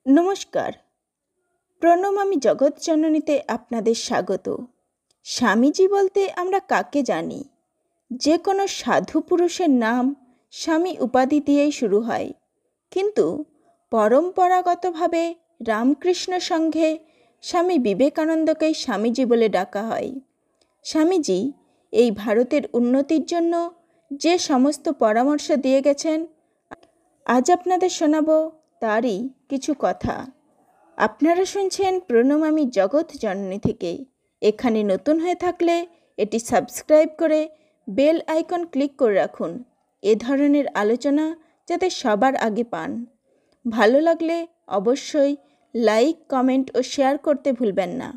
নমস্কার, প্রণমামি জগৎজননীতে আপনাদের স্বাগত। স্বামীজি বলতে আমরা কাকে জানি? যে কোনো সাধু পুরুষের নাম স্বামী উপাধি দিয়েই শুরু হয়, কিন্তু পরম্পরাগতভাবে রামকৃষ্ণ সংঘে স্বামী বিবেকানন্দকেই স্বামীজি বলে ডাকা হয়। স্বামীজি এই ভারতের উন্নতির জন্য যে সমস্ত পরামর্শ দিয়ে গেছেন, আজ আপনাদের শোনাব তারই কিছু কথা। আপনারা শুনছেন প্রণমামি জগৎজননী থেকে। এখানে নতুন হয়ে থাকলে এটি সাবস্ক্রাইব করে বেল আইকন ক্লিক করে রাখুন, এ ধরনের আলোচনা যাতে সবার আগে পান। ভালো লাগলে অবশ্যই লাইক, কমেন্ট ও শেয়ার করতে ভুলবেন না।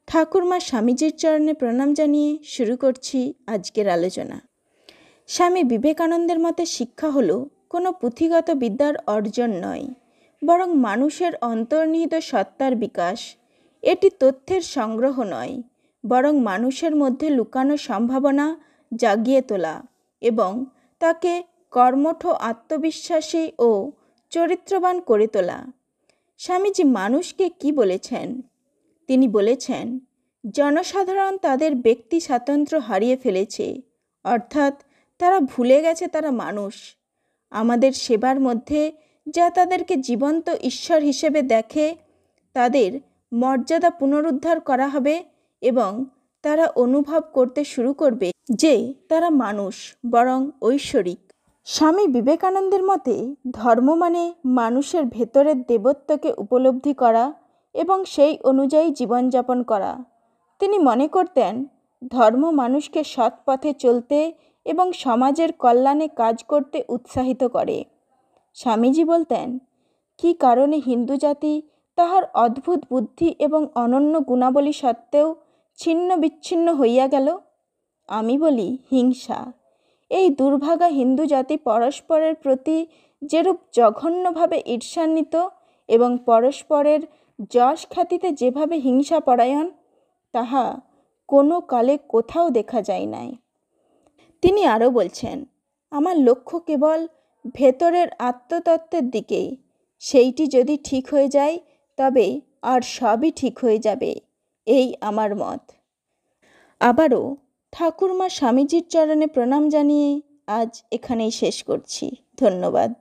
ঠাকুরমা স্বামীজির চরণে প্রণাম জানিয়ে শুরু করছি আজকের আলোচনা। স্বামী বিবেকানন্দের মতে শিক্ষা হলো কোনো পুঁথিগত বিদ্যার অর্জন নয়, বরং মানুষের অন্তর্নিহিত সত্তার বিকাশ। এটি তথ্যের সংগ্রহ নয়, বরং মানুষের মধ্যে লুকানো সম্ভাবনা জাগিয়ে তোলা এবং তাকে কর্মঠ, আত্মবিশ্বাসী ও চরিত্রবান করে তোলা। স্বামীজি মানুষকে কি বলেছেন? তিনি বলেছেন, জনসাধারণ তাদের ব্যক্তি স্বাতন্ত্র্য হারিয়ে ফেলেছে, অর্থাৎ তারা ভুলে গেছে তারা মানুষ। আমাদের সেবার মধ্যে যা তাদেরকে জীবন্ত ঈশ্বর হিসেবে দেখে, তাদের মর্যাদা পুনরুদ্ধার করা হবে এবং তারা অনুভব করতে শুরু করবে যে তারা মানুষ, বরং ঐশ্বরিক। স্বামী বিবেকানন্দের মতে ধর্ম মানে মানুষের ভেতরের দেবত্বকে উপলব্ধি করা এবং সেই অনুযায়ী জীবনযাপন করা। তিনি মনে করতেন, ধর্ম মানুষকে সৎ পথে চলতে এবং সমাজের কল্যাণে কাজ করতে উৎসাহিত করে। স্বামীজি বলতেন, কী কারণে হিন্দু জাতি তাহার অদ্ভুত বুদ্ধি এবং অনন্য গুণাবলী সত্ত্বেও ছিন্ন বিচ্ছিন্ন হইয়া গেল? আমি বলি, হিংসা। এই দুর্ভাগা হিন্দু জাতি পরস্পরের প্রতি যেরূপ জঘন্যভাবে ঈর্ষান্বিত এবং পরস্পরের যশ খ্যাতিতে যেভাবে হিংসাপরায়ণ, তাহা কোনো কালে কোথাও দেখা যায় নাই। তিনি আরও বলছেন, আমার লক্ষ্য কেবল ভেতরের আত্মতত্ত্বের দিকে। সেইটি যদি ঠিক হয়ে যায় তবে আর সবই ঠিক হয়ে যাবে, এই আমার মত। আবারও ঠাকুরমা স্বামীজির চরণে প্রণাম জানিয়ে আজ এখানেই শেষ করছি। ধন্যবাদ।